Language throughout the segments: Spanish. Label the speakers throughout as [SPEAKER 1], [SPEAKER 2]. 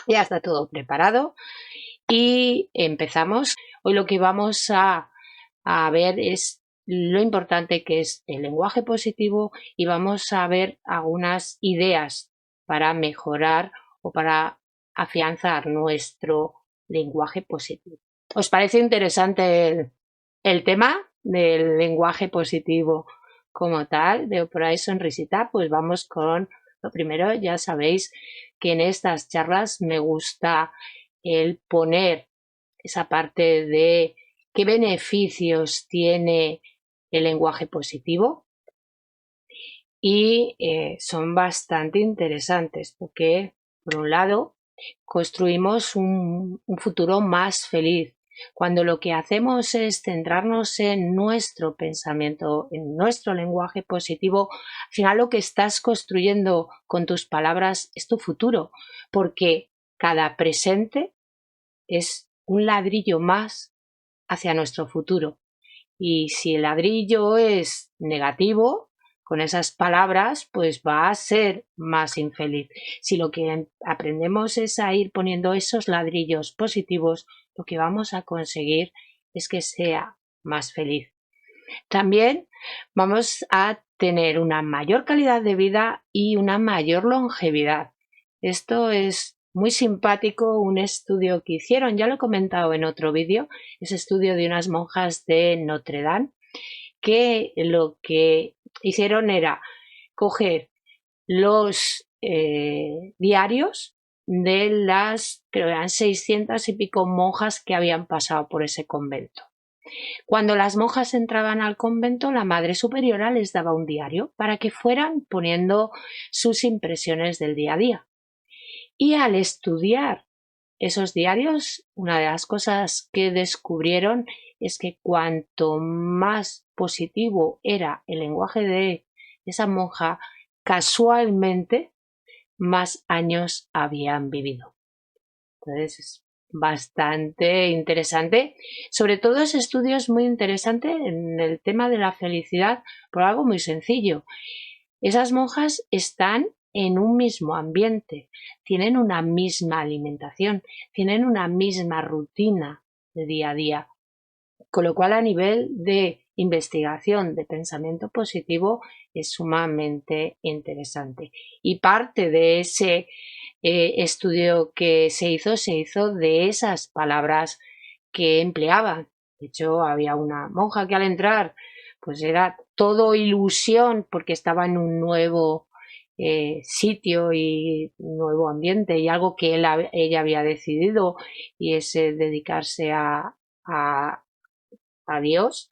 [SPEAKER 1] Ya está todo preparado y empezamos. Hoy lo que vamos a ver es lo importante que es el lenguaje positivo y vamos a ver algunas ideas para mejorar o para afianzar nuestro lenguaje positivo. ¿Os parece interesante el tema del lenguaje positivo como tal, de por ahí sonrisita? Pues vamos con lo primero. Ya sabéis que en estas charlas me gusta el poner esa parte de qué beneficios tiene el lenguaje positivo y son bastante interesantes porque, por un lado, construimos un futuro más feliz. Cuando lo que hacemos es centrarnos en nuestro pensamiento, en nuestro lenguaje positivo, al final lo que estás construyendo con tus palabras es tu futuro, porque cada presente es un ladrillo más hacia nuestro futuro. Y si el ladrillo es negativo, con esas palabras, pues va a ser más infeliz. Si lo que aprendemos es a ir poniendo esos ladrillos positivos, lo que vamos a conseguir es que sea más feliz. También vamos a tener una mayor calidad de vida y una mayor longevidad. Esto es muy simpático, un estudio que hicieron, ya lo he comentado en otro vídeo, ese estudio de unas monjas de Notre Dame, que lo que hicieron era coger los diarios de las, creo que eran 600 y pico monjas que habían pasado por ese convento. Cuando las monjas entraban al convento, la Madre Superiora les daba un diario para que fueran poniendo sus impresiones del día a día. Y al estudiar esos diarios, una de las cosas que descubrieron es que cuanto más positivo era el lenguaje de esa monja, casualmente más años habían vivido. Entonces es bastante interesante. Sobre todo ese estudio es muy interesante en el tema de la felicidad por algo muy sencillo. Esas monjas están en un mismo ambiente, tienen una misma alimentación, tienen una misma rutina de día a día, con lo cual a nivel de investigación de pensamiento positivo es sumamente interesante. Y parte de ese estudio que se hizo de esas palabras que empleaban. De hecho, había una monja que al entrar pues era todo ilusión porque estaba en un nuevo sitio y un nuevo ambiente y algo que ella había decidido, y es dedicarse a, a Dios.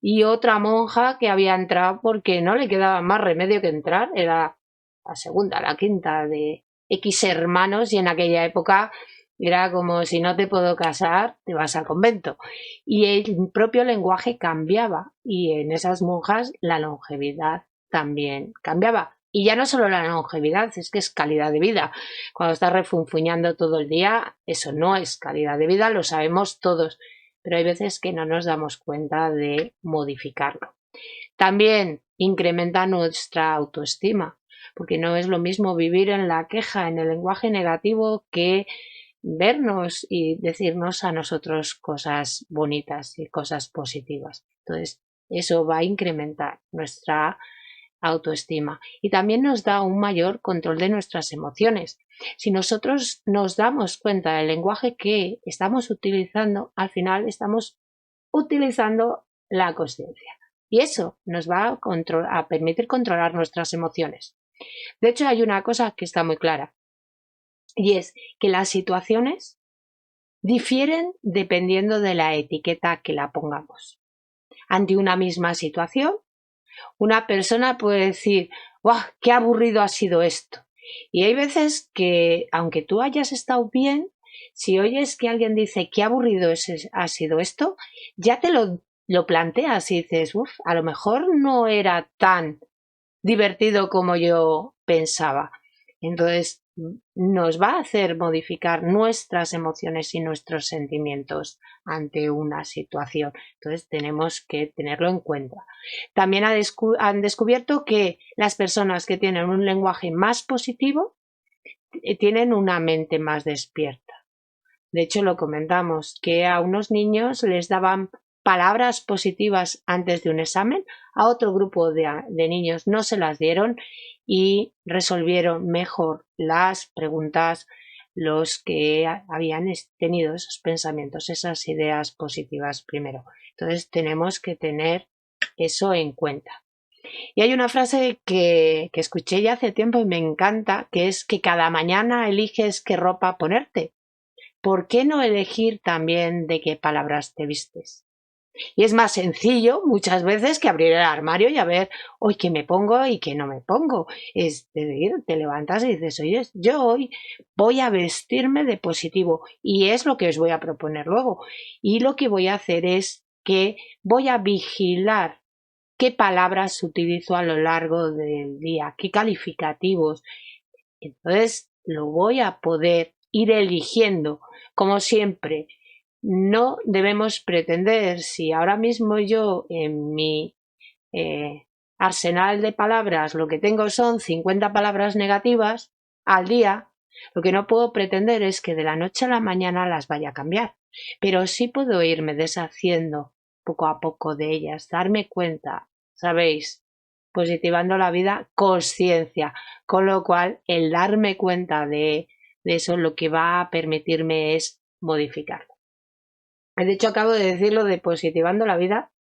[SPEAKER 1] Y otra monja que había entrado porque no le quedaba más remedio que entrar, era la segunda, la quinta de X hermanos, y en aquella época era como si no te puedo casar, te vas al convento. Y el propio lenguaje cambiaba y en esas monjas la longevidad también cambiaba. Y ya no solo la longevidad, es que es calidad de vida. Cuando estás refunfuñando todo el día, eso no es calidad de vida, lo sabemos todos, pero hay veces que no nos damos cuenta de modificarlo. También incrementa nuestra autoestima, porque no es lo mismo vivir en la queja, en el lenguaje negativo, que vernos y decirnos a nosotros cosas bonitas y cosas positivas. Entonces, eso va a incrementar nuestra autoestima y también nos da un mayor control de nuestras emociones. Si nosotros nos damos cuenta del lenguaje que estamos utilizando, al final estamos utilizando la conciencia y eso nos va a permitir controlar nuestras emociones. De hecho, hay una cosa que está muy clara, y es que las situaciones difieren dependiendo de la etiqueta que la pongamos. Ante una misma situación, una persona puede decir: ¡guau, qué aburrido ha sido esto! Y hay veces que, aunque tú hayas estado bien, si oyes que alguien dice qué aburrido ha sido esto, ya te lo planteas y dices: uff, a lo mejor no era tan divertido como yo pensaba. Entonces, nos va a hacer modificar nuestras emociones y nuestros sentimientos ante una situación. Entonces, tenemos que tenerlo en cuenta. También han descubierto que las personas que tienen un lenguaje más positivo tienen una mente más despierta. De hecho, lo comentamos, que a unos niños les daban palabras positivas antes de un examen, a otro grupo de niños no se las dieron y resolvieron mejor las preguntas los que habían tenido esos pensamientos, esas ideas positivas primero. Entonces tenemos que tener eso en cuenta. Y hay una frase que escuché ya hace tiempo y me encanta, que es que cada mañana eliges qué ropa ponerte. ¿Por qué no elegir también de qué palabras te vistes? Y es más sencillo muchas veces que abrir el armario y a ver hoy qué me pongo y qué no me pongo. Es decir, te levantas y dices, oye, yo hoy voy a vestirme de positivo y es lo que os voy a proponer luego. Y lo que voy a hacer es que voy a vigilar qué palabras utilizo a lo largo del día, qué calificativos. Entonces lo voy a poder ir eligiendo. Como siempre, no debemos pretender, si ahora mismo yo en mi arsenal de palabras lo que tengo son 50 palabras negativas al día, lo que no puedo pretender es que de la noche a la mañana las vaya a cambiar, pero sí puedo irme deshaciendo poco a poco de ellas, darme cuenta, ¿sabéis? Positivando la vida, conciencia, con lo cual el darme cuenta de eso lo que va a permitirme es modificarlo. De hecho, acabo de decirlo de positivando la vida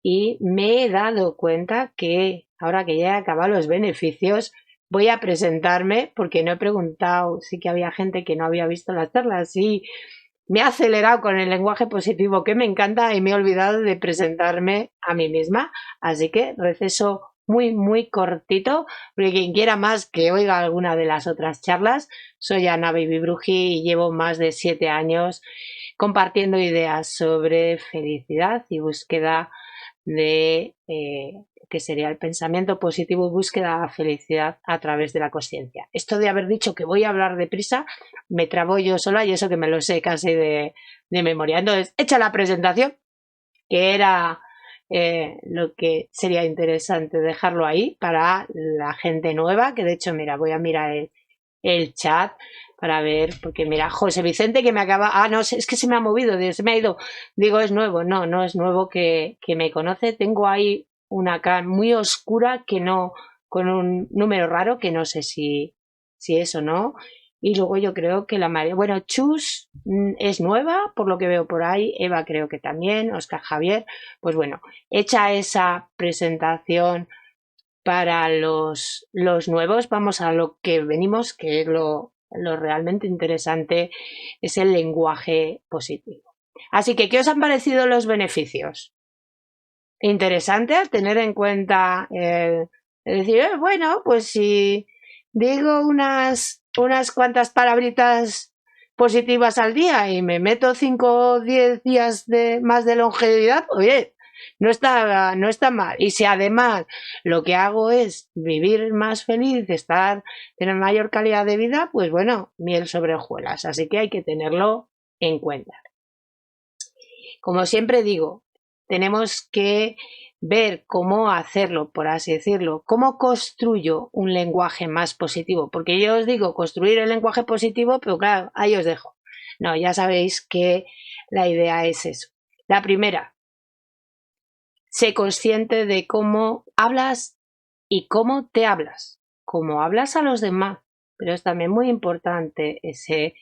[SPEAKER 1] y me he dado cuenta que ahora que ya he acabado los beneficios, voy a presentarme porque no he preguntado, sí que había gente que no había visto las charlas y me he acelerado con el lenguaje positivo que me encanta y me he olvidado de presentarme a mí misma. Así que receso muy cortito, porque quien quiera más que oiga alguna de las otras charlas, soy Ana Baby Bruji y llevo más de 7 años compartiendo ideas sobre felicidad y búsqueda de que sería el pensamiento positivo y búsqueda de felicidad a través de la conciencia. Esto de haber dicho que voy a hablar deprisa, me trabo yo sola y eso que me lo sé casi de memoria. Entonces, hecha la presentación, que era lo que sería interesante dejarlo ahí para la gente nueva, que de hecho, mira, voy a mirar el chat para ver, porque mira, José Vicente que me acaba, no, es que se me ha movido, se me ha ido, digo, es nuevo, no es nuevo que me conoce, tengo ahí una cara muy oscura que no, con un número raro que no sé si es o no, y luego yo creo que la mayoría, bueno, Chus es nueva, por lo que veo por ahí, Eva creo que también, Oscar Javier, pues bueno, hecha esa presentación para los nuevos, vamos a lo que venimos, que es lo realmente interesante, es el lenguaje positivo. Así que, ¿qué os han parecido los beneficios? Interesante tener en cuenta, decir, bueno, pues si digo unas cuantas palabritas positivas al día y me meto 5 o 10 días más de longevidad, oye, no está mal. Y si además lo que hago es vivir más feliz, tener mayor calidad de vida, pues bueno, miel sobre hojuelas. Así que hay que tenerlo en cuenta. Como siempre digo, tenemos que ver cómo hacerlo, por así decirlo, cómo construyo un lenguaje más positivo, porque yo os digo construir el lenguaje positivo, pero claro, ahí os dejo. No, ya sabéis que la idea es eso. La primera, sé consciente de cómo hablas y cómo te hablas, cómo hablas a los demás, pero es también muy importante esa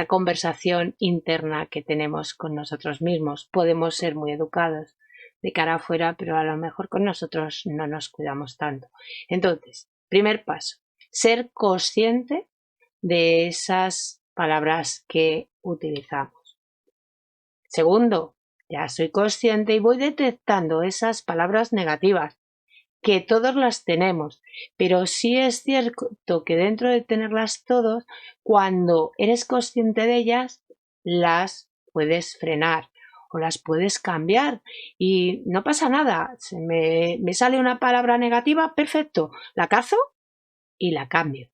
[SPEAKER 1] conversación interna que tenemos con nosotros mismos. Podemos ser muy educados de cara afuera, pero a lo mejor con nosotros no nos cuidamos tanto. Entonces, primer paso, ser consciente de esas palabras que utilizamos. Segundo, ya soy consciente y voy detectando esas palabras negativas, que todos las tenemos, pero sí es cierto que dentro de tenerlas todos, cuando eres consciente de ellas, las puedes frenar o las puedes cambiar y no pasa nada. Me sale una palabra negativa, perfecto, la cazo y la cambio.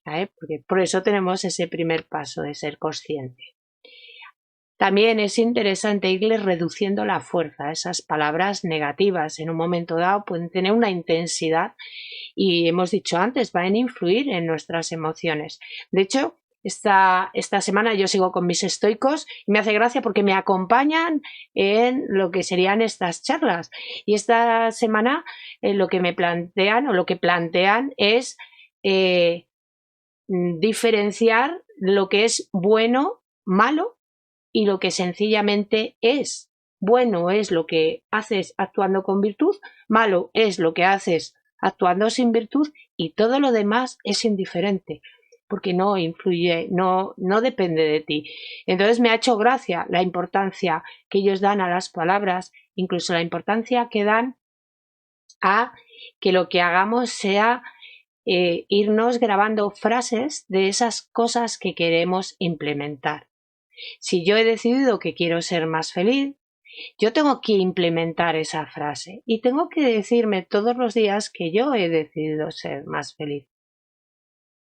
[SPEAKER 1] ¿Vale? Porque por eso tenemos ese primer paso de ser consciente. También es interesante irle reduciendo la fuerza a esas palabras negativas. En un momento dado pueden tener una intensidad y hemos dicho antes, van a influir en nuestras emociones. De hecho, esta semana yo sigo con mis estoicos y me hace gracia porque me acompañan en lo que serían estas charlas. Y esta semana lo que me plantean o lo que plantean es diferenciar lo que es bueno, malo y lo que sencillamente es. Bueno es lo que haces actuando con virtud, malo es lo que haces actuando sin virtud y todo lo demás es indiferente porque no influye, no depende de ti. Entonces me ha hecho gracia la importancia que ellos dan a las palabras, incluso la importancia que dan a que lo que hagamos sea irnos grabando frases de esas cosas que queremos implementar. Si yo he decidido que quiero ser más feliz, yo tengo que implementar esa frase y tengo que decirme todos los días que yo he decidido ser más feliz.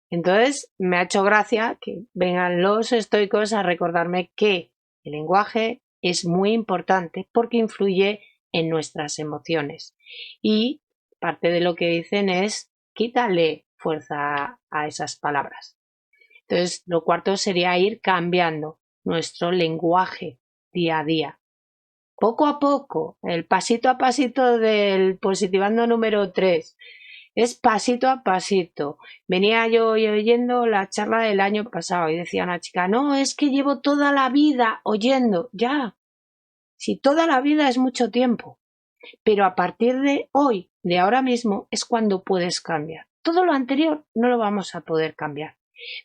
[SPEAKER 1] Entonces me ha hecho gracia que vengan los estoicos a recordarme que el lenguaje es muy importante porque influye en nuestras emociones y parte de lo que dicen es quítale fuerza a esas palabras. Entonces lo cuarto sería ir cambiando nuestro lenguaje día a día. Poco a poco, el pasito a pasito del positivando número 3. Es pasito a pasito. Venía yo oyendo la charla del año pasado y decía una chica, no, es que llevo toda la vida oyendo. Ya, si toda la vida es mucho tiempo, pero a partir de hoy, de ahora mismo, es cuando puedes cambiar. Todo lo anterior no lo vamos a poder cambiar,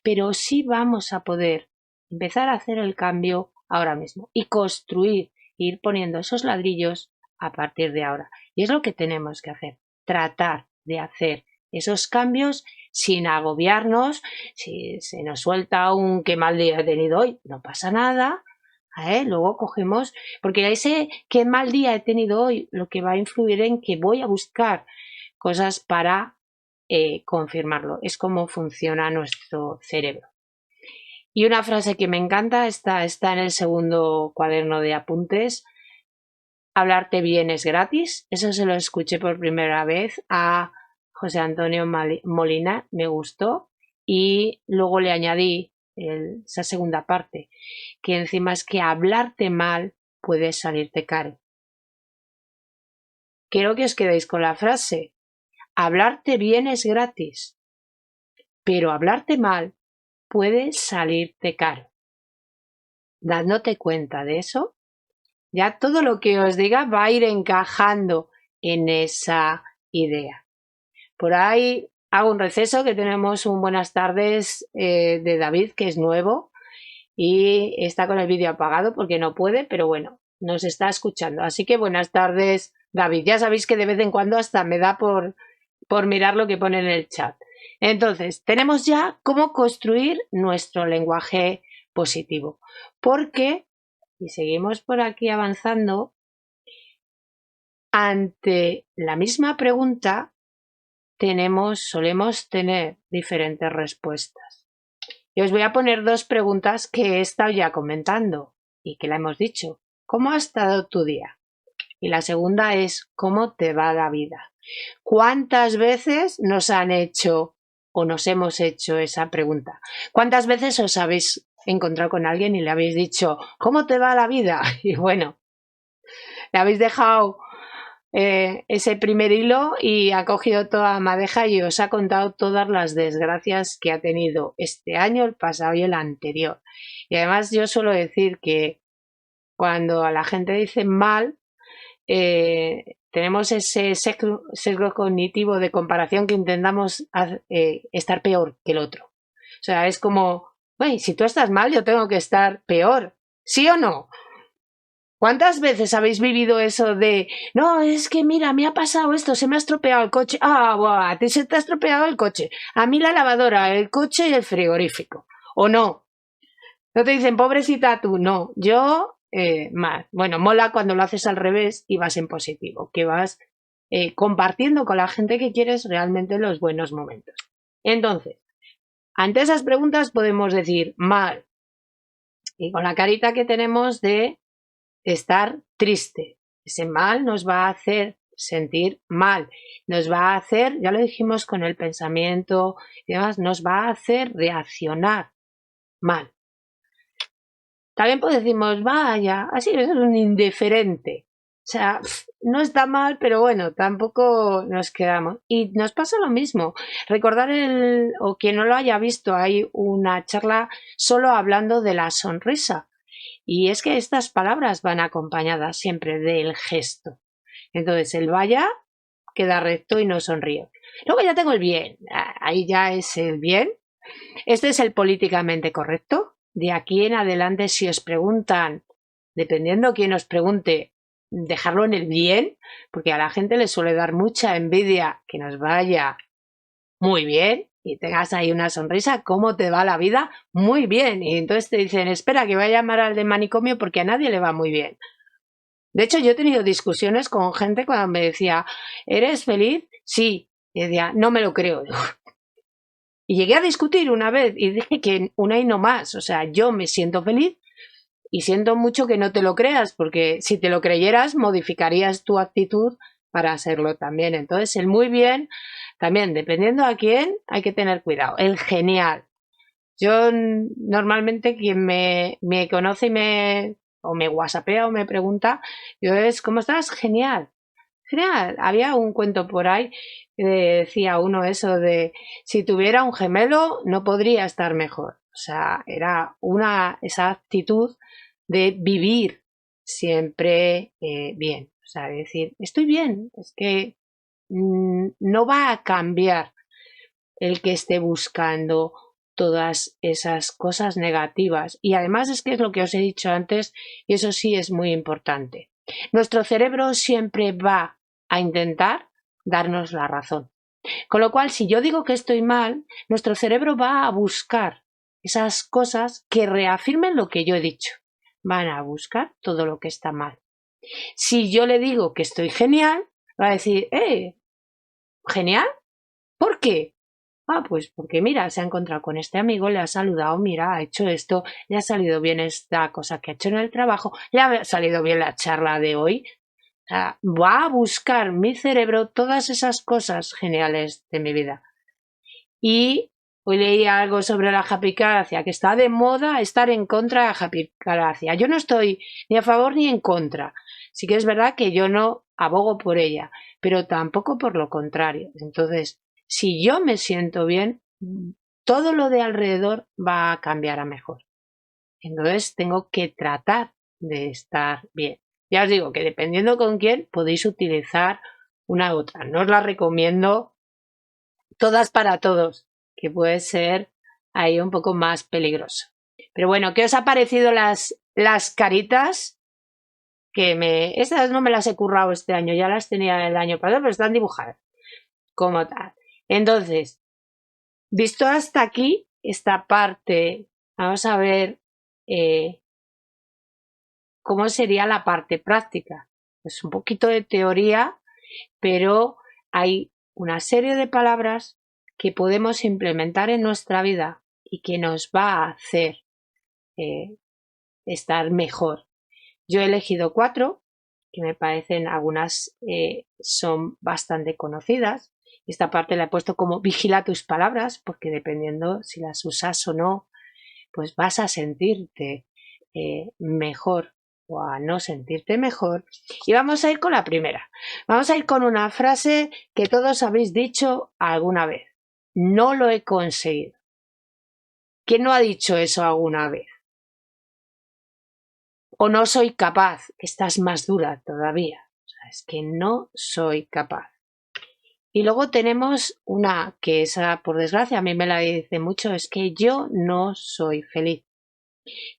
[SPEAKER 1] pero sí vamos a poder empezar a hacer el cambio ahora mismo y construir, ir poniendo esos ladrillos a partir de ahora. Y es lo que tenemos que hacer, tratar de hacer esos cambios sin agobiarnos. Si se nos suelta un qué mal día he tenido hoy, no pasa nada. Luego cogemos, porque ese qué mal día he tenido hoy, lo que va a influir en que voy a buscar cosas para confirmarlo. Es como funciona nuestro cerebro. Y una frase que me encanta está en el segundo cuaderno de apuntes. Hablarte bien es gratis. Eso se lo escuché por primera vez a José Antonio Molina, me gustó. Y luego le añadí esa segunda parte, que encima es que hablarte mal puede salirte caro. Quiero que os quedéis con la frase. Hablarte bien es gratis, pero hablarte mal puede salirte caro. Dándote cuenta de eso, ya todo lo que os diga va a ir encajando en esa idea. Por ahí hago un receso, que tenemos un buenas tardes de David, que es nuevo y está con el vídeo apagado porque no puede, pero bueno, nos está escuchando. Así que buenas tardes, David. Ya sabéis que de vez en cuando hasta me da por mirar lo que pone en el chat. Entonces, tenemos ya cómo construir nuestro lenguaje positivo. Porque, y seguimos por aquí avanzando, ante la misma pregunta solemos tener diferentes respuestas. Y os voy a poner dos preguntas que he estado ya comentando y que la hemos dicho. ¿Cómo ha estado tu día? Y la segunda es, ¿cómo te va la vida? ¿Cuántas veces nos han hecho o nos hemos hecho esa pregunta? ¿Cuántas veces os habéis encontrado con alguien y le habéis dicho, ¿cómo te va la vida? Y bueno, le habéis dejado ese primer hilo y ha cogido toda madeja y os ha contado todas las desgracias que ha tenido este año, el pasado y el anterior. Y además yo suelo decir que cuando a la gente dice mal, tenemos ese sesgo cognitivo de comparación que intentamos estar peor que el otro. O sea, es como, si tú estás mal, yo tengo que estar peor. ¿Sí o no? ¿Cuántas veces habéis vivido eso de, no, es que mira, me ha pasado esto, se me ha estropeado el coche? A ti se te ha estropeado el coche. A mí la lavadora, el coche y el frigorífico. ¿O no? No te dicen, pobrecita tú. No, yo más. Bueno, mola cuando lo haces al revés y vas en positivo, que vas compartiendo con la gente que quieres realmente los buenos momentos. Entonces, ante esas preguntas podemos decir mal. y con la carita que tenemos de estar triste. Ese mal nos va a hacer sentir mal, nos va a hacer, ya lo dijimos con el pensamiento y demás, nos va a hacer reaccionar mal. También pues decimos, vaya, así es un indiferente. O sea, no está mal, pero bueno, tampoco nos quedamos. Y nos pasa lo mismo. Recordar o quien no lo haya visto, hay una charla solo hablando de la sonrisa. Y es que estas palabras van acompañadas siempre del gesto. Entonces, el vaya queda recto y no sonríe. Luego ya tengo el bien. Ahí ya es el bien. Este es el políticamente correcto. De aquí en adelante, si os preguntan, dependiendo quién os pregunte, dejarlo en el bien, porque a la gente le suele dar mucha envidia que nos vaya muy bien y tengas ahí una sonrisa, ¿cómo te va la vida? Muy bien. Y entonces te dicen, espera, que voy a llamar al de manicomio porque a nadie le va muy bien. De hecho, yo he tenido discusiones con gente cuando me decía, ¿eres feliz? Sí. Y decía, no me lo creo. Y llegué a discutir una vez y dije que una y no más. O sea, yo me siento feliz y siento mucho que no te lo creas, porque si te lo creyeras, modificarías tu actitud para hacerlo también. Entonces, el muy bien, también, dependiendo a quién, hay que tener cuidado. El genial. Yo normalmente quien me conoce o me whatsappea o me pregunta, yo es, ¿cómo estás? Genial. Genial. Había un cuento por ahí que decía uno eso de si tuviera un gemelo no podría estar mejor. O sea, era esa actitud de vivir siempre bien. O sea, de decir, estoy bien, es que no va a cambiar el que esté buscando todas esas cosas negativas. Y además es que es lo que os he dicho antes, y eso sí es muy importante. Nuestro cerebro siempre va a intentar darnos la razón. Con lo cual, si yo digo que estoy mal, nuestro cerebro va a buscar esas cosas que reafirmen lo que yo he dicho. Van a buscar todo lo que está mal. Si yo le digo que estoy genial, va a decir, ¿genial? ¿Por qué? Pues porque mira, se ha encontrado con este amigo, le ha saludado, mira, ha hecho esto, le ha salido bien esta cosa que ha hecho en el trabajo, le ha salido bien la charla de hoy. O sea, va a buscar mi cerebro todas esas cosas geniales de mi vida. Y hoy leí algo sobre la japicracia, que está de moda estar en contra de la japicracia. Yo no estoy ni a favor ni en contra. Sí que es verdad que yo no abogo por ella, pero tampoco por lo contrario. Entonces, si yo me siento bien, todo lo de alrededor va a cambiar a mejor. Entonces, tengo que tratar de estar bien. Ya os digo que dependiendo con quién podéis utilizar una u otra. No os la recomiendo todas para todos, que puede ser ahí un poco más peligroso. Pero bueno, ¿qué os ha parecido las caritas? Estas no me las he currado este año, ya las tenía el año pasado, pero están dibujadas como tal. Entonces, visto hasta aquí esta parte, vamos a ver cómo sería la parte práctica. Es un poquito de teoría, pero hay una serie de palabras que podemos implementar en nuestra vida y que nos va a hacer estar mejor. Yo he elegido 4, que me parecen algunas son bastante conocidas. Esta parte la he puesto como vigila tus palabras, porque dependiendo si las usas o no, pues vas a sentirte mejor o a no sentirte mejor. Y vamos a ir con la primera. Vamos a ir con una frase que todos habéis dicho alguna vez. No lo he conseguido. ¿Quién no ha dicho eso alguna vez? O no soy capaz, que estás más dura todavía. O sea, es que no soy capaz. Y luego tenemos una que esa, por desgracia, a mí me la dice mucho, es que yo no soy feliz.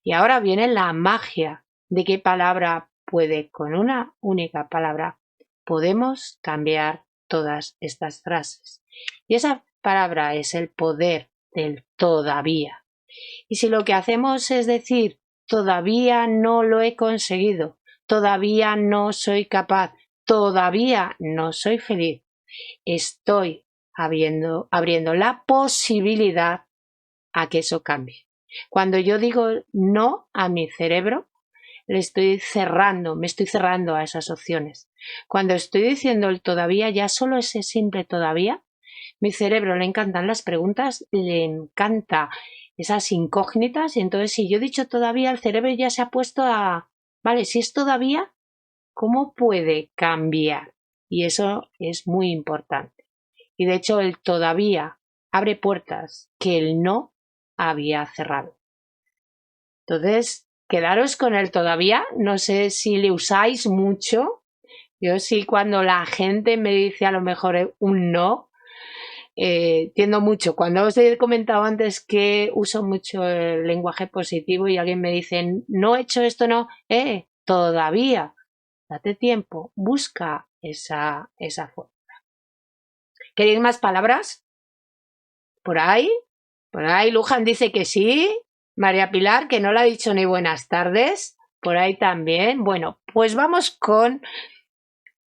[SPEAKER 1] Y ahora viene la magia de qué palabra puede, con una única palabra, podemos cambiar todas estas frases. Y esa palabra es el poder del todavía. Y si lo que hacemos es decir, todavía no lo he conseguido, todavía no soy capaz, todavía no soy feliz, estoy abriendo la posibilidad a que eso cambie. Cuando yo digo no a mi cerebro, me estoy cerrando a esas opciones. Cuando estoy diciendo el todavía, ya solo ese simple todavía, mi cerebro le encantan las preguntas, le encanta esas incógnitas, y entonces si yo he dicho todavía, el cerebro ya se ha puesto a, vale, si es todavía, ¿cómo puede cambiar? Y eso es muy importante. Y de hecho el todavía abre puertas que el no había cerrado. Entonces, quedaros con el todavía. No sé si le usáis mucho. Yo sí, cuando la gente me dice a lo mejor un no, tiendo mucho. Cuando os he comentado antes que uso mucho el lenguaje positivo y alguien me dice no he hecho esto, no, todavía. Date tiempo, busca esa forma. ¿Queréis más palabras? ¿Por ahí? Por ahí Luján dice que sí. María Pilar, que no le ha dicho ni buenas tardes. Por ahí también. Bueno, pues vamos con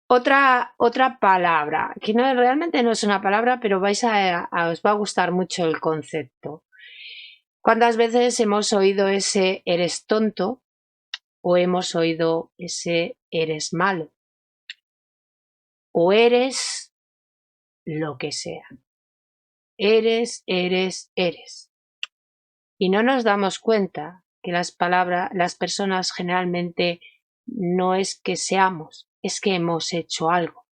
[SPEAKER 1] otra palabra, que no, realmente no es una palabra, pero os va a gustar mucho el concepto. ¿Cuántas veces hemos oído ese eres tonto o hemos oído ese eres malo? O eres lo que sea. Eres. Y no nos damos cuenta que las personas generalmente no es que seamos, es que hemos hecho algo.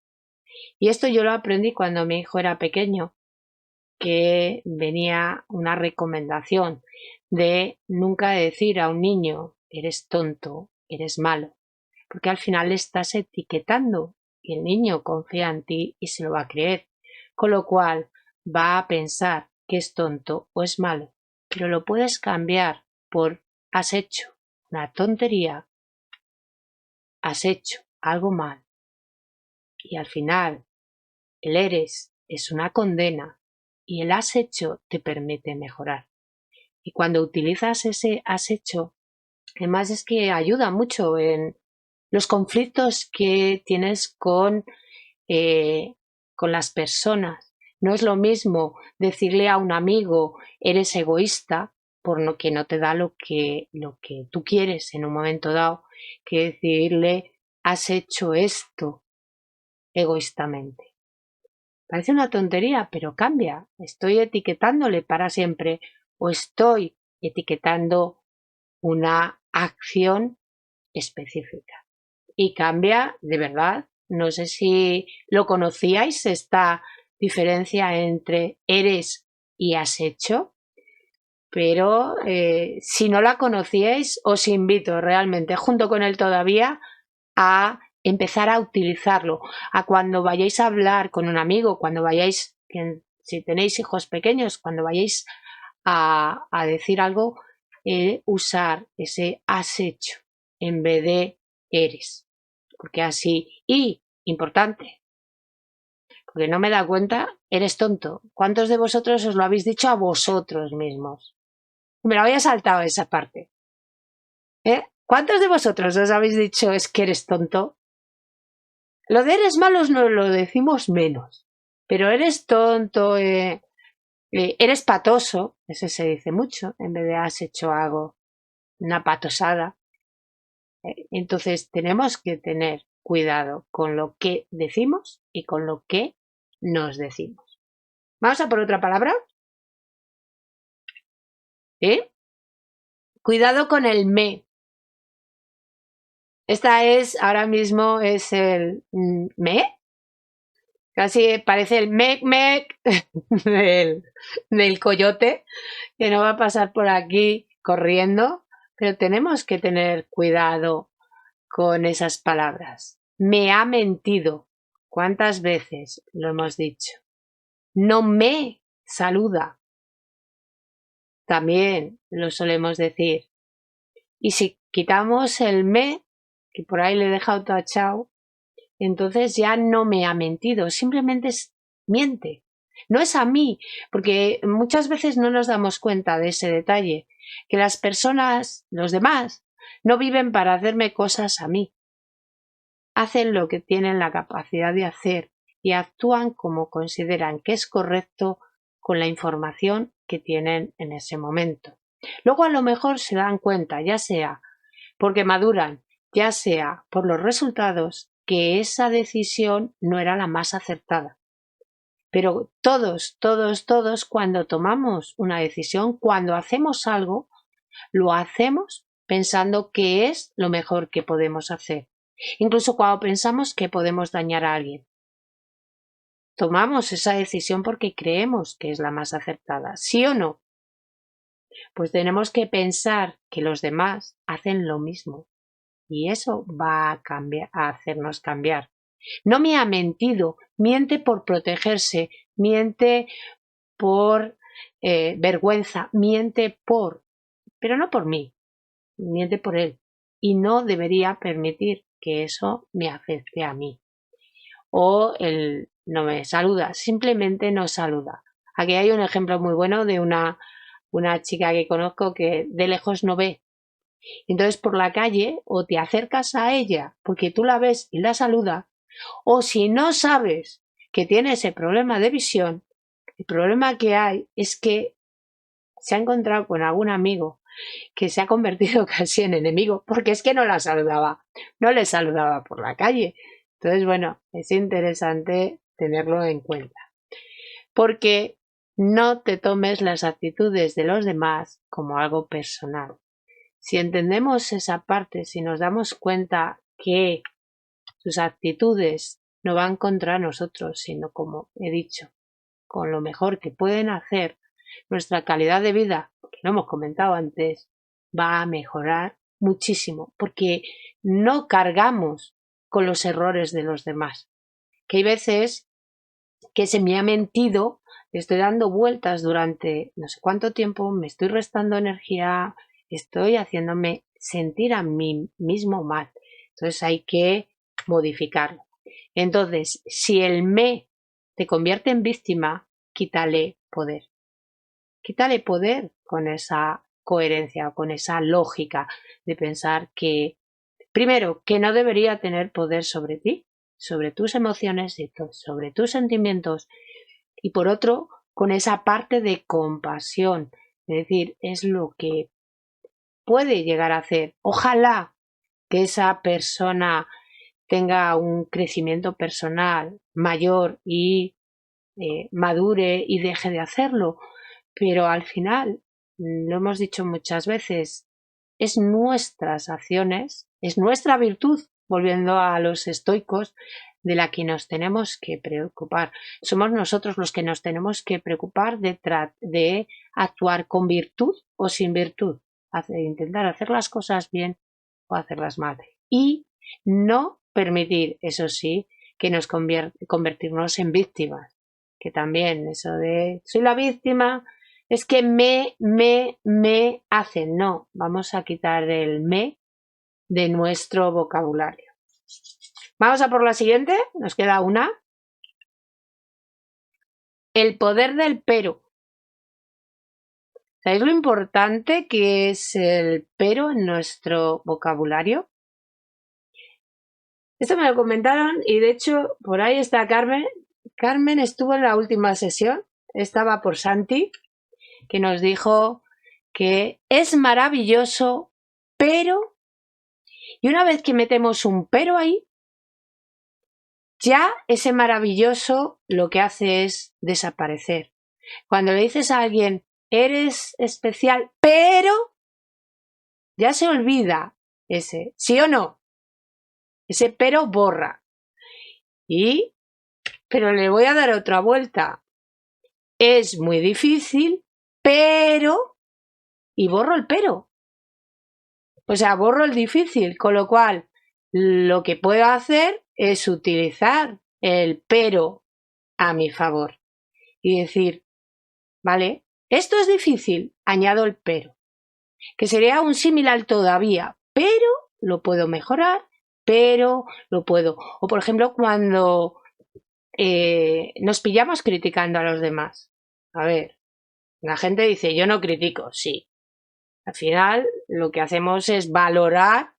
[SPEAKER 1] Y esto yo lo aprendí cuando mi hijo era pequeño, que venía una recomendación de nunca decir a un niño eres tonto, eres malo, porque al final le estás etiquetando y el niño confía en ti y se lo va a creer, con lo cual va a pensar que es tonto o es malo, pero lo puedes cambiar por has hecho una tontería, has hecho algo mal y al final el eres es una condena y el has hecho te permite mejorar. Y cuando utilizas ese has hecho, además es que ayuda mucho en los conflictos que tienes con las personas. No es lo mismo decirle a un amigo eres egoísta por lo que no te da lo que tú quieres en un momento dado, que decirle has hecho esto egoístamente. Parece una tontería, pero cambia. Estoy etiquetándole para siempre o estoy etiquetando una acción específica. Y cambia de verdad. No sé si lo conocíais, esta diferencia entre eres y has hecho, pero si no la conocíais, os invito realmente, junto con él todavía, a empezar a utilizarlo, a cuando vayáis a hablar con un amigo, cuando vayáis, si tenéis hijos pequeños, cuando vayáis a decir algo, usar ese has hecho en vez de eres, porque así, y importante, porque no me da cuenta, eres tonto. ¿Cuántos de vosotros os lo habéis dicho a vosotros mismos? Me lo había saltado esa parte. ¿Cuántos de vosotros os habéis dicho es que eres tonto? Lo de eres malos no lo decimos menos, pero eres tonto, eres patoso, eso se dice mucho, en vez de has hecho algo, una patosada. Entonces tenemos que tener cuidado con lo que decimos y con lo que nos decimos. Vamos a por otra palabra. Cuidado con el me. Esta es, ahora mismo es el me. Casi parece el mec del coyote que no va a pasar por aquí corriendo, pero tenemos que tener cuidado con esas palabras. Me ha mentido. ¿Cuántas veces lo hemos dicho? No me saluda. También lo solemos decir. Y si quitamos el me, que por ahí le he dejado tachado, entonces ya no me ha mentido, simplemente miente. No es a mí, porque muchas veces no nos damos cuenta de ese detalle, que las personas, los demás, no viven para hacerme cosas a mí. Hacen lo que tienen la capacidad de hacer y actúan como consideran que es correcto con la información que tienen en ese momento. Luego a lo mejor se dan cuenta, ya sea porque maduran, ya sea por los resultados, que esa decisión no era la más acertada. Pero todos, cuando tomamos una decisión, cuando hacemos algo, lo hacemos pensando que es lo mejor que podemos hacer. Incluso cuando pensamos que podemos dañar a alguien. Tomamos esa decisión porque creemos que es la más acertada, ¿sí o no? Pues tenemos que pensar que los demás hacen lo mismo y eso va a hacernos cambiar. No me ha mentido, miente por protegerse, miente por vergüenza, miente pero no por mí, miente por él. Y no debería permitir que eso me afecte a mí. O él no me saluda, simplemente no saluda. Aquí hay un ejemplo muy bueno de una chica que conozco que de lejos no ve. Entonces por la calle o te acercas a ella porque tú la ves y la saluda, o si no sabes que tiene ese problema de visión, el problema que hay es que se ha encontrado con algún amigo que se ha convertido casi en enemigo porque es que no la saludaba, no le saludaba por la calle. Entonces, bueno, es interesante tenerlo en cuenta. Porque no te tomes las actitudes de los demás como algo personal. Si entendemos esa parte, si nos damos cuenta que sus actitudes no van contra nosotros, sino como he dicho, con lo mejor que pueden hacer, nuestra calidad de vida, que no hemos comentado antes, va a mejorar muchísimo, porque no cargamos con los errores de los demás. Que hay veces que se me ha mentido, estoy dando vueltas durante no sé cuánto tiempo, me estoy restando energía, estoy haciéndome sentir a mí mismo mal. Entonces hay que modificarlo. Entonces, si el me te convierte en víctima, quítale poder. Quítale poder con esa coherencia, con esa lógica de pensar que, primero, que no debería tener poder sobre ti, sobre tus emociones y sobre tus sentimientos, y por otro, con esa parte de compasión, es decir, es lo que puede llegar a hacer. Ojalá que esa persona tenga un crecimiento personal mayor y madure y deje de hacerlo, pero al final, lo hemos dicho muchas veces, es nuestras acciones, es nuestra virtud, volviendo a los estoicos, de la que nos tenemos que preocupar. Somos nosotros los que nos tenemos que preocupar de actuar con virtud o sin virtud, intentar hacer las cosas bien o hacerlas mal. Y no permitir, eso sí, que nos convertirnos en víctimas. Que también eso de soy la víctima, es que me hacen. No, vamos a quitar el me de nuestro vocabulario. Vamos a por la siguiente, nos queda una. El poder del pero. ¿Sabéis lo importante que es el pero en nuestro vocabulario? Esto me lo comentaron y de hecho por ahí está Carmen. Carmen estuvo en la última sesión, estaba por Santi, que nos dijo que es maravilloso, pero, y una vez que metemos un pero ahí, ya ese maravilloso lo que hace es desaparecer. Cuando le dices a alguien, eres especial, pero, ya se olvida ese, ¿sí o no? Ese pero borra. Pero le voy a dar otra vuelta. Es muy difícil, pero, y borro el pero. O sea, borro el difícil, con lo cual lo que puedo hacer es utilizar el pero a mi favor y decir, vale, esto es difícil, añado el pero, que sería un similar todavía, pero lo puedo mejorar, pero lo puedo. O por ejemplo, cuando nos pillamos criticando a los demás. A ver, la gente dice, yo no critico, sí. Al final lo que hacemos es valorar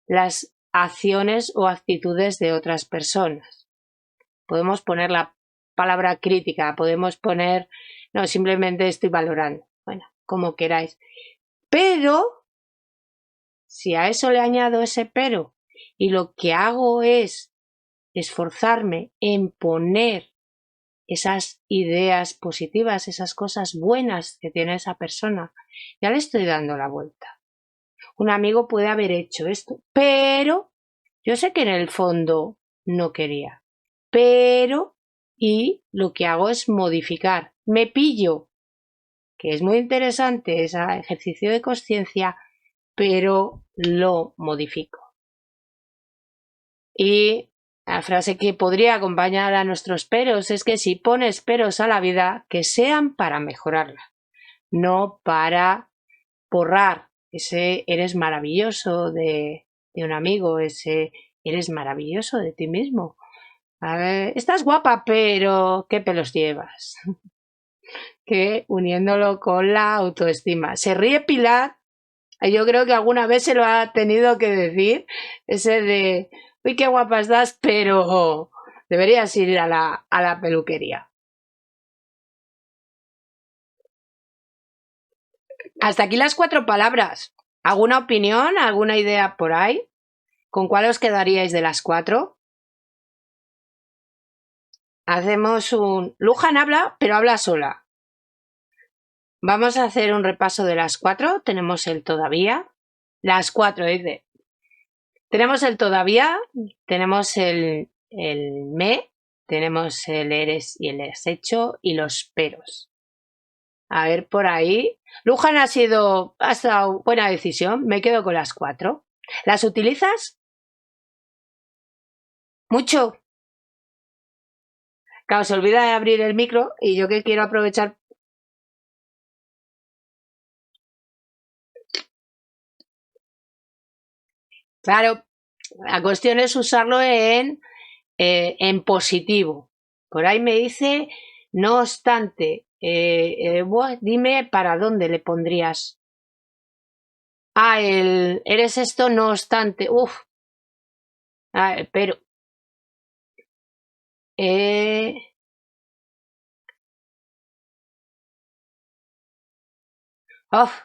[SPEAKER 1] las acciones o actitudes de otras personas. Podemos poner la palabra crítica, podemos poner, no, simplemente estoy valorando. Bueno, como queráis. Pero, si a eso le añado ese pero y lo que hago es esforzarme en poner esas ideas positivas, esas cosas buenas que tiene esa persona, ya le estoy dando la vuelta. Un amigo puede haber hecho esto, pero yo sé que en el fondo no quería. Pero, y lo que hago es modificar. Me pillo, que es muy interesante ese ejercicio de conciencia, pero lo modifico. Y la frase que podría acompañar a nuestros peros es que si pones peros a la vida, que sean para mejorarla, no para borrar ese eres maravilloso de un amigo, ese eres maravilloso de ti mismo. A ver, estás guapa, pero ¿qué pelos llevas? Que uniéndolo con la autoestima. Se ríe Pilar, yo creo que alguna vez se lo ha tenido que decir, ese de, uy, qué guapa estás, pero deberías ir a la peluquería. Hasta aquí las 4 palabras. ¿Alguna opinión? ¿Alguna idea por ahí? ¿Con cuál os quedaríais de las 4? Hacemos un... Luján habla, pero habla sola. Vamos a hacer un repaso de las 4. Tenemos el todavía. Las 4, dice. Tenemos el todavía, tenemos el me, tenemos el eres y el has hecho y los peros. A ver por ahí. Luján ha estado buena decisión. Me quedo con las 4. ¿Las utilizas? Mucho. Claro, se olvida de abrir el micro y yo que quiero aprovechar. Claro, la cuestión es usarlo en positivo. Por ahí me dice, no obstante, dime para dónde le pondrías. Eres esto, no obstante. Uf. Pero. Uf.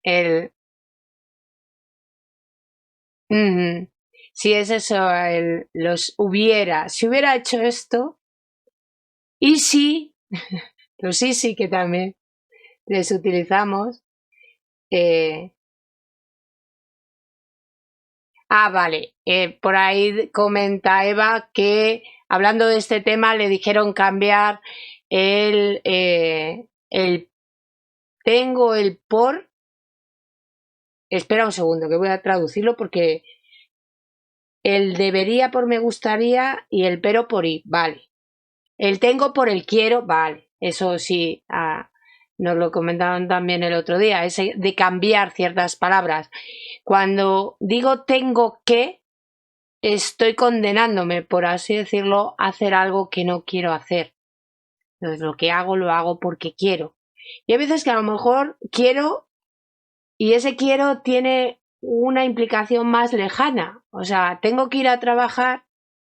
[SPEAKER 1] El. Si es eso, los hubiera. Si hubiera hecho esto. Y si. Los sí que también les utilizamos. Vale. Por ahí comenta Eva que hablando de este tema le dijeron cambiar el tengo el por. Espera un segundo que voy a traducirlo porque el debería por me gustaría y el pero por y. Vale. El tengo por el quiero. Vale. Eso sí. Nos lo comentaron también el otro día. Ese de cambiar ciertas palabras. Cuando digo tengo que, estoy condenándome, por así decirlo, a hacer algo que no quiero hacer. Entonces lo que hago lo hago porque quiero. Y hay veces que a lo mejor quiero y ese quiero tiene una implicación más lejana. O sea, tengo que ir a trabajar.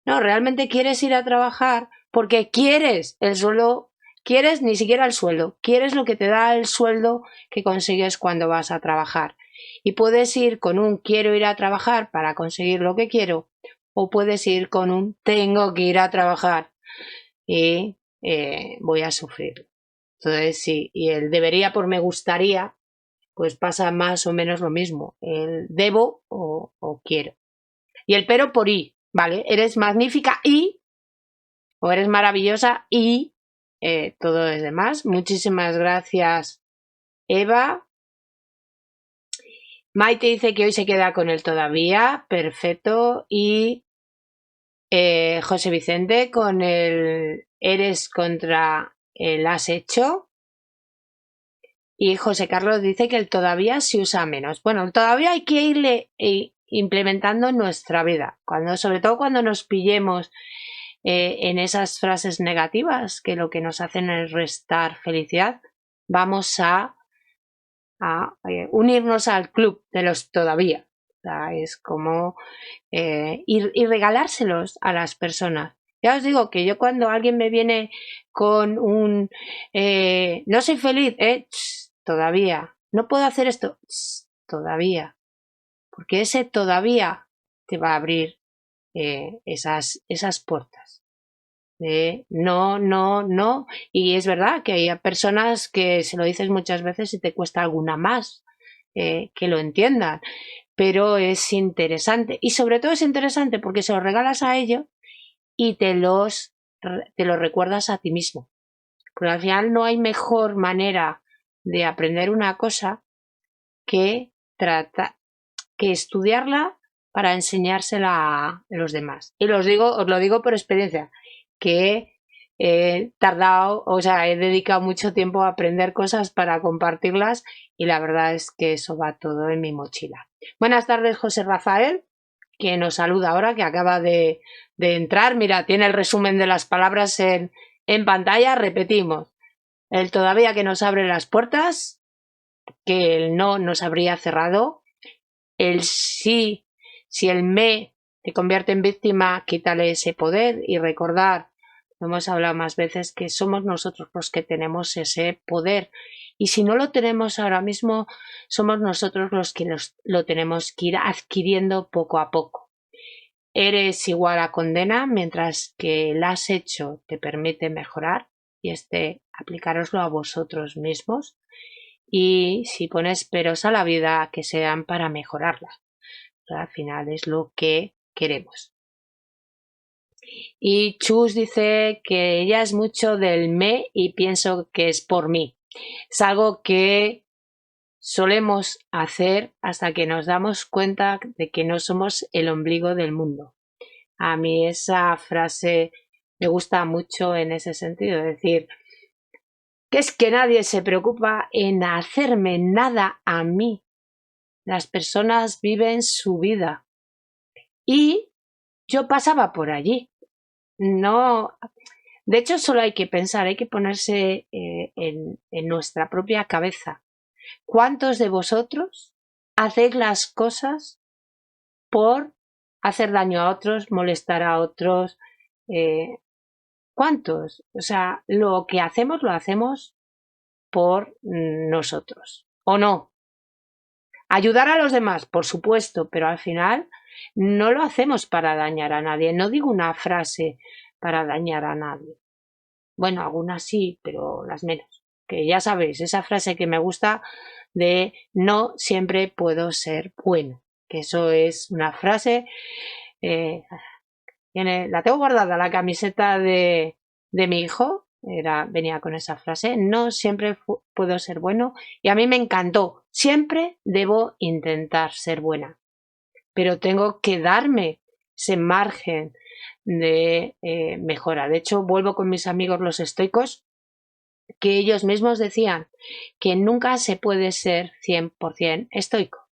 [SPEAKER 1] No, realmente quieres ir a trabajar porque quieres el sueldo. Quieres ni siquiera el sueldo. Quieres lo que te da el sueldo que consigues cuando vas a trabajar. Y puedes ir con un quiero ir a trabajar para conseguir lo que quiero. O puedes ir con un tengo que ir a trabajar y voy a sufrir. Entonces sí, y el debería por me gustaría, pues pasa más o menos lo mismo. El debo o quiero. Y el pero por y, ¿vale? Eres magnífica y, o eres maravillosa y todo es demás. Muchísimas gracias, Eva. Maite dice que hoy se queda con él todavía. Perfecto. Y José Vicente con el eres contra el has hecho. Y José Carlos dice que el todavía se usa menos. Bueno, todavía hay que irle implementando en nuestra vida. Sobre todo cuando nos pillemos en esas frases negativas que lo que nos hacen es restar felicidad, vamos a unirnos al club de los todavía. O sea, es como y regalárselos a las personas. Ya os digo que yo cuando alguien me viene con un no soy feliz, todavía, no puedo hacer esto, todavía, porque ese todavía te va a abrir esas puertas. No, no, no. Y es verdad que hay personas que se lo dices muchas veces y te cuesta alguna más que lo entiendan, pero es interesante. Y sobre todo es interesante porque se lo regalas a ellos y te lo recuerdas a ti mismo. Porque al final no hay mejor manera de aprender una cosa que estudiarla para enseñársela a los demás. Y os lo digo por experiencia, que he tardado, o sea, he dedicado mucho tiempo a aprender cosas para compartirlas y la verdad es que eso va todo en mi mochila. Buenas tardes, José Rafael, que nos saluda ahora, que acaba de entrar. Mira, tiene el resumen de las palabras en pantalla. Repetimos, el todavía que nos abre las puertas, que el no nos habría cerrado, el sí, si el me te convierte en víctima, quítale ese poder y recordar, lo hemos hablado más veces, que somos nosotros los que tenemos ese poder. Y si no lo tenemos ahora mismo, somos nosotros los que lo tenemos que ir adquiriendo poco a poco. Eres igual a condena, mientras que el has hecho te permite mejorar, y aplicároslo a vosotros mismos. Y si pones peros a la vida, que sean para mejorarla. Al final es lo que queremos. Y Chus dice que ella es mucho del me y pienso que es por mí. Es algo que solemos hacer hasta que nos damos cuenta de que no somos el ombligo del mundo. A mí esa frase me gusta mucho en ese sentido, es decir, que es que nadie se preocupa en hacerme nada a mí. Las personas viven su vida. Y yo pasaba por allí. No, de hecho solo hay que pensar, hay que ponerse en nuestra propia cabeza. ¿Cuántos de vosotros hacéis las cosas por hacer daño a otros, molestar a otros? ¿Cuántos? O sea, lo que hacemos lo hacemos por nosotros, ¿o no? Ayudar a los demás, por supuesto, pero al final no lo hacemos para dañar a nadie. No digo una frase para dañar a nadie. Bueno, algunas sí, pero las menos. Que ya sabéis, esa frase que me gusta de no siempre puedo ser bueno. Que eso es una frase, la tengo guardada, la camiseta de mi hijo, venía con esa frase, no siempre puedo ser bueno, y a mí me encantó. Siempre debo intentar ser buena, pero tengo que darme ese margen de mejora. De hecho, vuelvo con mis amigos los estoicos, que ellos mismos decían que nunca se puede ser 100% estoico,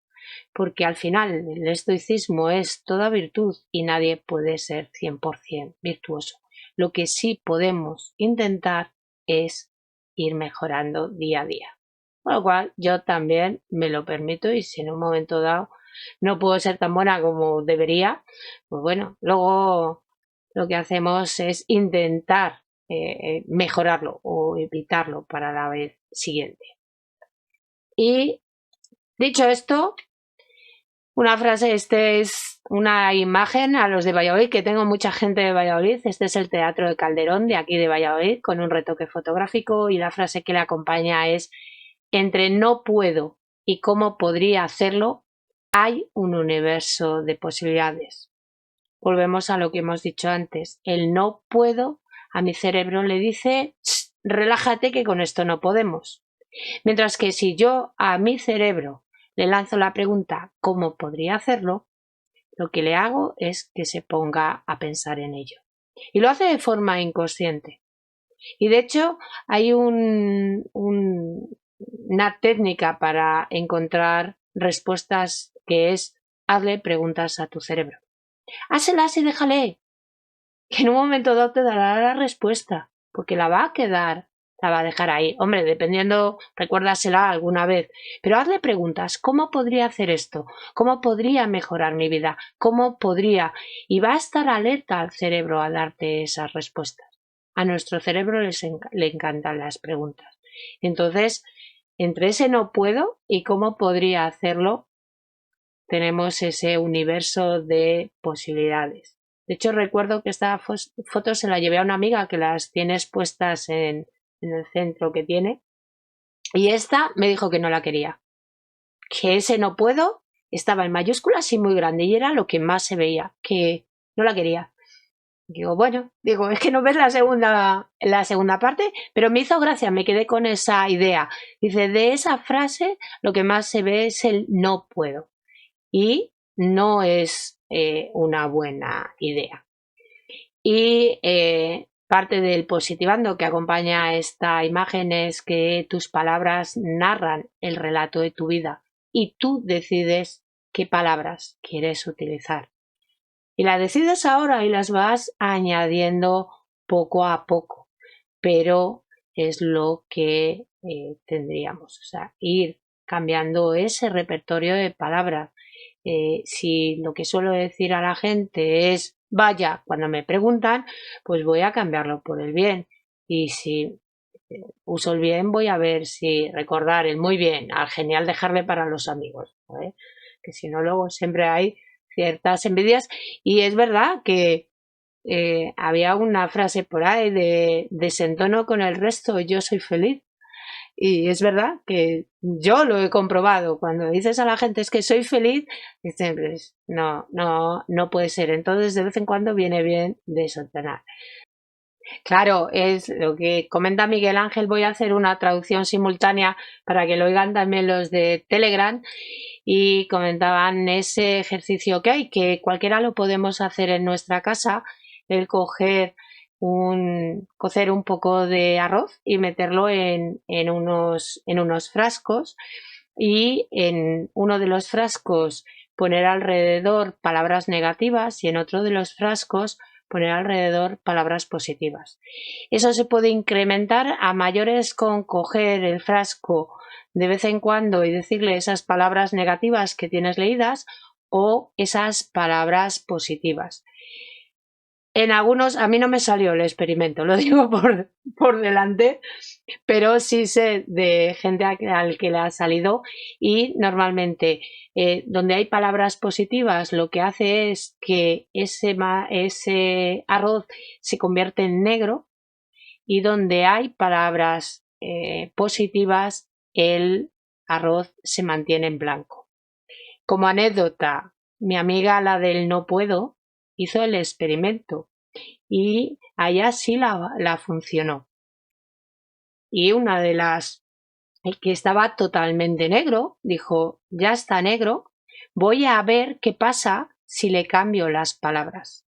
[SPEAKER 1] porque al final el estoicismo es toda virtud y nadie puede ser 100% virtuoso. Lo que sí podemos intentar es ir mejorando día a día. Con lo cual yo también me lo permito, y si en un momento dado no puedo ser tan buena como debería, pues bueno, luego lo que hacemos es intentar mejorarlo o evitarlo para la vez siguiente. Y dicho esto, una frase, es una imagen a los de Valladolid, que tengo mucha gente de Valladolid. Este es el Teatro de Calderón de aquí de Valladolid, con un retoque fotográfico, y la frase que le acompaña es: entre no puedo y cómo podría hacerlo, hay un universo de posibilidades. Volvemos a lo que hemos dicho antes. El no puedo a mi cerebro le dice: relájate, que con esto no podemos. Mientras que si yo a mi cerebro le lanzo la pregunta ¿cómo podría hacerlo?, lo que le hago es que se ponga a pensar en ello. Y lo hace de forma inconsciente. Y de hecho hay una técnica para encontrar respuestas, que es: hazle preguntas a tu cerebro. Háselas y déjale, que en un momento dado te dará la respuesta, porque la va a quedar la va a dejar ahí. Hombre, dependiendo, recuérdasela alguna vez, pero hazle preguntas. ¿Cómo podría hacer esto? ¿Cómo podría mejorar mi vida? ¿Cómo podría? Y va a estar alerta al cerebro a darte esas respuestas. A nuestro cerebro le encantan las preguntas. Entonces, entre ese no puedo y cómo podría hacerlo, tenemos ese universo de posibilidades. De hecho, recuerdo que esta foto se la llevé a una amiga que las tiene expuestas en el centro que tiene, y esta me dijo que no la quería, que ese no puedo estaba en mayúsculas y muy grande y era lo que más se veía, que no la quería. Digo, bueno, es que no ves la segunda parte, pero me hizo gracia, me quedé con esa idea. Dice, de esa frase lo que más se ve es el no puedo y no es una buena idea. Y parte del positivando que acompaña a esta imagen es que tus palabras narran el relato de tu vida y tú decides qué palabras quieres utilizar. Y las decides ahora y las vas añadiendo poco a poco, pero es lo que tendríamos, o sea, ir cambiando ese repertorio de palabras. Si lo que suelo decir a la gente es vaya cuando me preguntan, pues voy a cambiarlo por el bien. Y si uso el bien, voy a ver si recordar el muy bien, al genial dejarle para los amigos, ¿vale? Que si no, luego siempre hay ciertas envidias. Y es verdad que había una frase por ahí de desentono con el resto, yo soy feliz. Y es verdad que yo lo he comprobado. Cuando dices a la gente es que soy feliz, dicen, pues, no puede ser. Entonces, de vez en cuando viene bien desentonar. Claro, es lo que comenta Miguel Ángel. Voy a hacer una traducción simultánea para que lo oigan también los de Telegram. Y comentaban ese ejercicio que hay, que cualquiera lo podemos hacer en nuestra casa, el coger cocer un poco de arroz y meterlo en unos frascos, y en uno de los frascos poner alrededor palabras negativas y en otro de los frascos poner alrededor palabras positivas. Eso se puede incrementar a mayores con coger el frasco de vez en cuando y decirle esas palabras negativas que tienes leídas o esas palabras positivas. En algunos, a mí no me salió el experimento, lo digo por delante, pero sí sé de gente al que le ha salido, y normalmente donde hay palabras positivas lo que hace es que ese arroz se convierte en negro, y donde hay palabras positivas el arroz se mantiene en blanco. Como anécdota, mi amiga, la del no puedo, hizo el experimento y allá sí la funcionó. Y una de las que estaba totalmente negro dijo, ya está negro, voy a ver qué pasa si le cambio las palabras.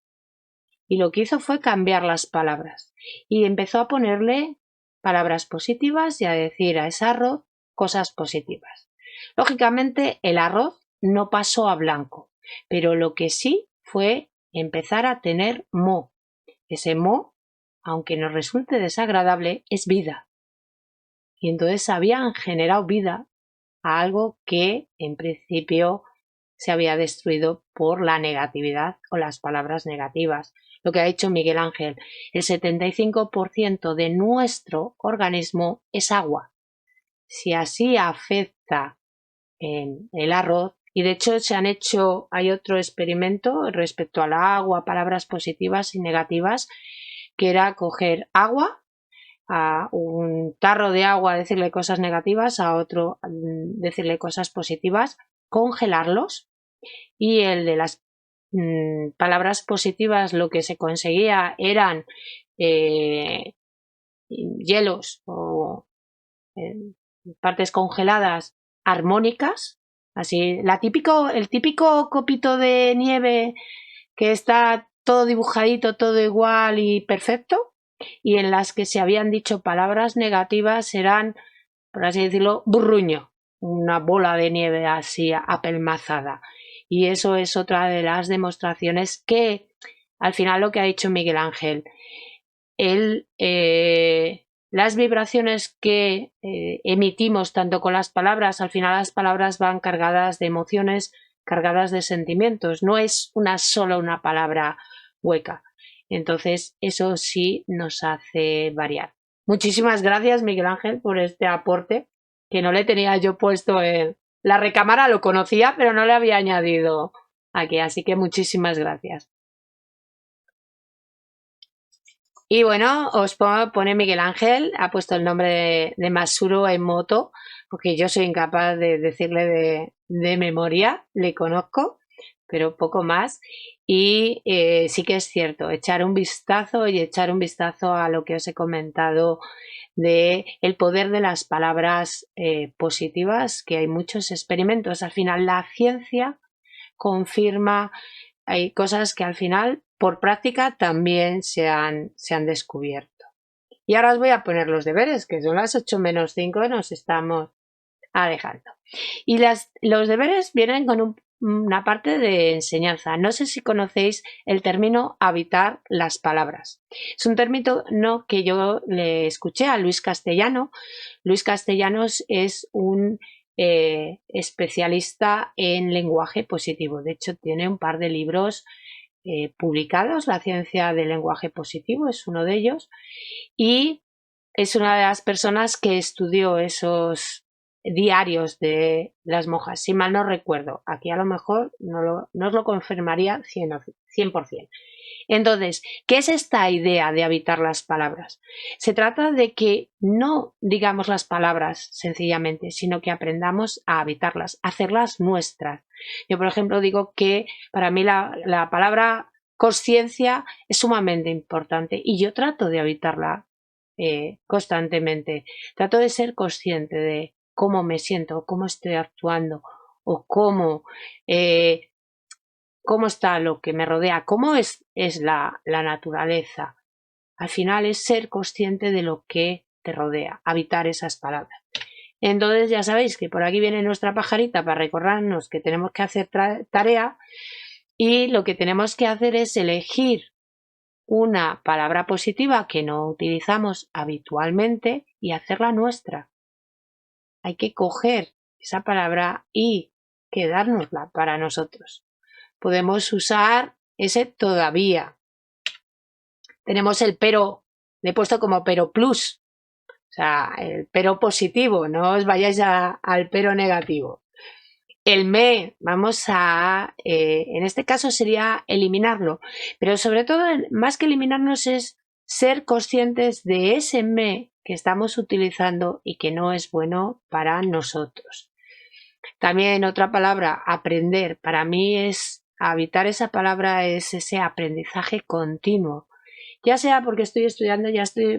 [SPEAKER 1] Y lo que hizo fue cambiar las palabras y empezó a ponerle palabras positivas y a decir a ese arroz cosas positivas. Lógicamente el arroz no pasó a blanco, pero lo que sí fue empezar a tener mo. Ese mo, aunque nos resulte desagradable, es vida. Y entonces habían generado vida a algo que en principio se había destruido por la negatividad o las palabras negativas. Lo que ha dicho Miguel Ángel, el 75% de nuestro organismo es agua. Si así afecta en el arroz, y de hecho hay otro experimento respecto al agua, palabras positivas y negativas, que era coger agua, a un tarro de agua decirle cosas negativas, a otro decirle cosas positivas, congelarlos, y el de las palabras positivas lo que se conseguía eran hielos o partes congeladas armónicas, así el típico copito de nieve que está todo dibujadito, todo igual y perfecto, y en las que se habían dicho palabras negativas eran, por así decirlo, burruño, una bola de nieve así apelmazada. Y eso es otra de las demostraciones que, al final, lo que ha dicho Miguel Ángel, él las vibraciones que emitimos tanto con las palabras, al final las palabras van cargadas de emociones, cargadas de sentimientos, no es una palabra hueca. Entonces eso sí nos hace variar. Muchísimas gracias, Miguel Ángel, por este aporte que no le tenía yo puesto en la recámara, lo conocía, pero no le había añadido aquí, así que muchísimas gracias. Y bueno, os pone Miguel Ángel, ha puesto el nombre de Masuro Emoto, porque yo soy incapaz de decirle de memoria, le conozco, pero poco más. Y sí que es cierto, echar un vistazo y echar un vistazo a lo que os he comentado de el poder de las palabras positivas, que hay muchos experimentos. Al final la ciencia confirma, hay cosas que al final por práctica también se han descubierto. Y ahora os voy a poner los deberes, que son las 8 menos 5, nos estamos alejando. Y los deberes vienen con una parte de enseñanza. No sé si conocéis el término habitar las palabras. Es un término que yo le escuché a Luis Castellano. Luis Castellanos es un especialista en lenguaje positivo. De hecho, tiene un par de libros publicados. La ciencia del lenguaje positivo es uno de ellos. Y es una de las personas que estudió esos diarios de las monjas, si mal no recuerdo. Aquí a lo mejor no os lo confirmaría 100%. Entonces, ¿qué es esta idea de habitar las palabras? Se trata de que no digamos las palabras sencillamente, sino que aprendamos a habitarlas, a hacerlas nuestras. Yo, por ejemplo, digo que para mí la palabra consciencia es sumamente importante y yo trato de habitarla constantemente. Trato de ser consciente de cómo me siento, cómo estoy actuando o cómo está lo que me rodea, cómo es la naturaleza. Al final es ser consciente de lo que te rodea, habitar esas palabras. Entonces ya sabéis que por aquí viene nuestra pajarita para recordarnos que tenemos que hacer tarea y lo que tenemos que hacer es elegir una palabra positiva que no utilizamos habitualmente y hacerla nuestra. Hay que coger esa palabra y quedárnosla para nosotros. Podemos usar ese todavía. Tenemos el pero, le he puesto como pero plus, o sea, el pero positivo, no os vayáis al pero negativo. El me, vamos a, en este caso sería eliminarlo, pero sobre todo, más que eliminarnos, es ser conscientes de ese me que estamos utilizando y que no es bueno para nosotros. También otra palabra, aprender, para mí es habitar esa palabra, es ese aprendizaje continuo, ya sea porque estoy estudiando,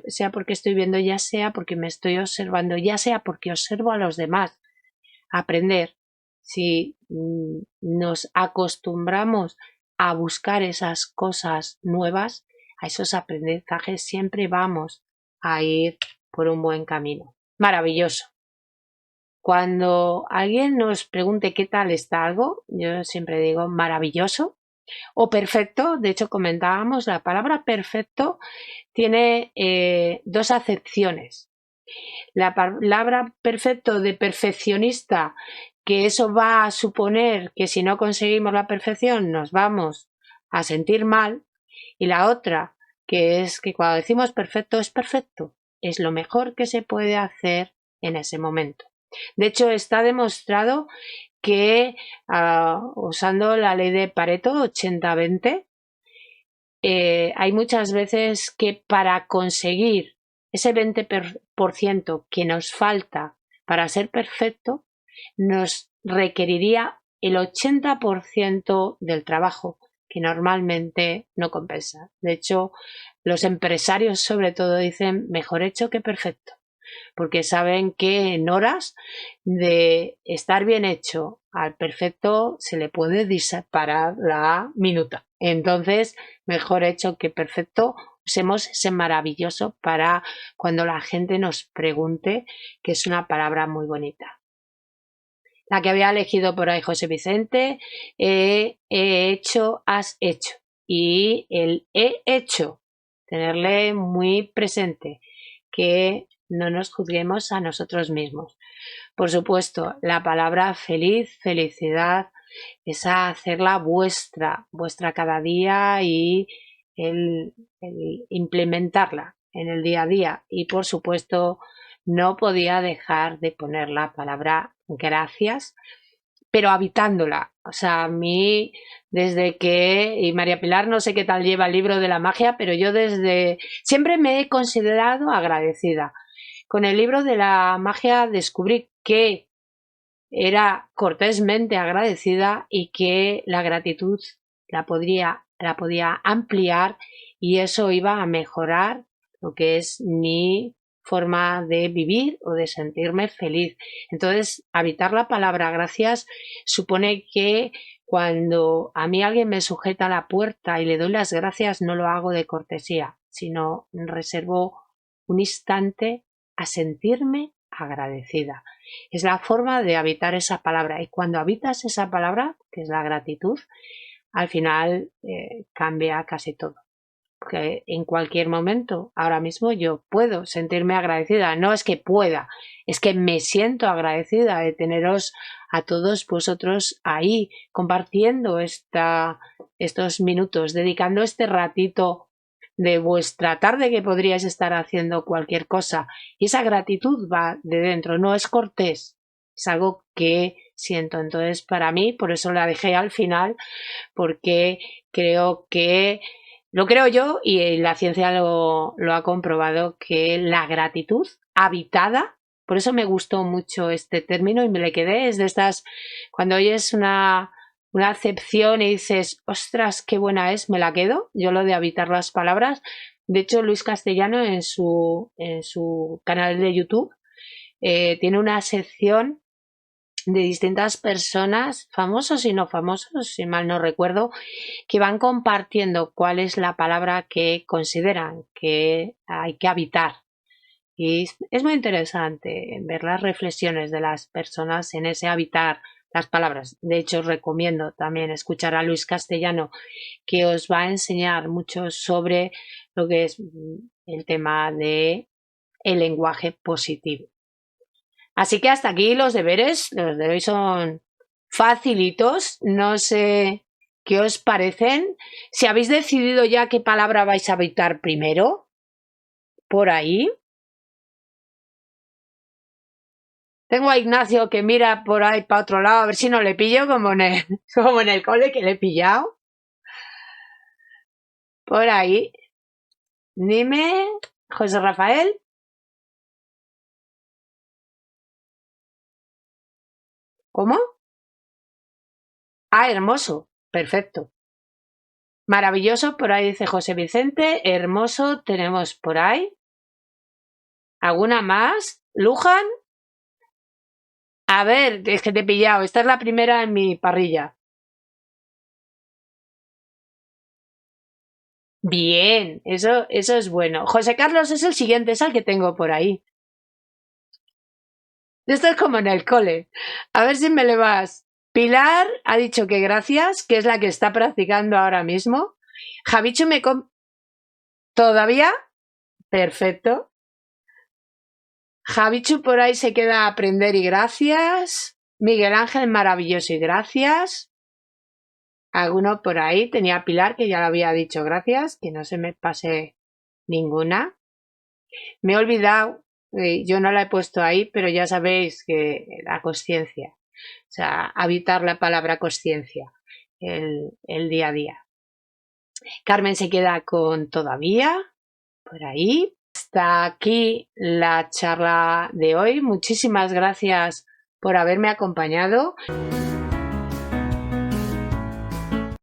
[SPEAKER 1] sea porque estoy viendo, ya sea porque me estoy observando, ya sea porque observo a los demás. Aprender. Si nos acostumbramos a buscar esas cosas nuevas, a esos aprendizajes, siempre vamos a ir por un buen camino. Maravilloso. Cuando alguien nos pregunte qué tal está algo, yo siempre digo maravilloso o perfecto. De hecho, comentábamos, la palabra perfecto tiene dos acepciones. La palabra perfecto de perfeccionista, que eso va a suponer que si no conseguimos la perfección nos vamos a sentir mal, y la otra, que es que cuando decimos perfecto es perfecto, es lo mejor que se puede hacer en ese momento. De hecho, está demostrado que usando la ley de Pareto 80-20, hay muchas veces que para conseguir ese 20% que nos falta para ser perfecto, nos requeriría el 80% del trabajo, que normalmente no compensa. De hecho, los empresarios sobre todo dicen mejor hecho que perfecto, porque saben que en horas de estar bien hecho al perfecto se le puede disparar la minuta. Entonces, mejor hecho que perfecto, usemos ese maravilloso para cuando la gente nos pregunte, que es una palabra muy bonita. La que había elegido por ahí José Vicente, he hecho, has hecho. Y el he hecho, tenerle muy presente. que no nos juzguemos a nosotros mismos. Por supuesto, la palabra feliz, felicidad, es hacerla vuestra cada día y el implementarla en el día a día. Y por supuesto, no podía dejar de poner la palabra gracias, pero habitándola. O sea, a mí, desde que, y María Pilar no sé qué tal lleva el libro de la magia, pero yo siempre me he considerado agradecida. Con el libro de la magia descubrí que era cortésmente agradecida y que la gratitud la podía ampliar y eso iba a mejorar lo que es mi forma de vivir o de sentirme feliz. Entonces, habitar la palabra gracias supone que cuando a mí alguien me sujeta la puerta y le doy las gracias, no lo hago de cortesía, sino reservo un instante a sentirme agradecida. Es la forma de habitar esa palabra y cuando habitas esa palabra, que es la gratitud, al final cambia casi todo. Porque en cualquier momento, ahora mismo yo puedo sentirme agradecida. No es que pueda, es que me siento agradecida de teneros a todos vosotros ahí compartiendo estos minutos, dedicando este ratito de vuestra tarde que podríais estar haciendo cualquier cosa. Y esa gratitud va de dentro, no es cortés, es algo que siento. Entonces, para mí, por eso la dejé al final, porque creo que lo creo yo y la ciencia lo ha comprobado, que la gratitud habitada, por eso me gustó mucho este término y me le quedé, es de estas, cuando oyes una acepción y dices, ostras, qué buena es, me la quedo, yo lo de habitar las palabras. De hecho, Luis Castellano en su canal de YouTube tiene una sección de distintas personas, famosos y no famosos, si mal no recuerdo, que van compartiendo cuál es la palabra que consideran que hay que habitar. Y es muy interesante ver las reflexiones de las personas en ese habitar las palabras. De hecho, os recomiendo también escuchar a Luis Castellano, que os va a enseñar mucho sobre lo que es el tema de el lenguaje positivo. Así que hasta aquí los deberes. Los de hoy son facilitos. No sé qué os parecen. Si habéis decidido ya qué palabra vais a habitar primero, por ahí. Tengo a Ignacio que mira por ahí para otro lado a ver si no le pillo como en el cole que le he pillado. Por ahí. Dime, José Rafael. ¿Cómo? Ah, hermoso. Perfecto. Maravilloso, por ahí dice José Vicente. Hermoso, tenemos por ahí. ¿Alguna más? ¿Luján? A ver, es que te he pillado. Esta es la primera en mi parrilla. Bien, eso es bueno. José Carlos es el siguiente, es el que tengo por ahí. Esto es como en el cole. A ver si me le vas. Pilar ha dicho que gracias, que es la que está practicando ahora mismo. Javichu ¿Todavía? Perfecto. Javichu por ahí se queda a aprender y gracias. Miguel Ángel, maravilloso y gracias. Alguno por ahí. Tenía Pilar, que ya lo había dicho gracias, que no se me pase ninguna. Me he olvidado, yo no la he puesto ahí, pero ya sabéis que la consciencia, o sea, habitar la palabra consciencia, el día a día. Carmen se queda con todavía, por ahí. Hasta aquí la charla de hoy. Muchísimas gracias por haberme acompañado.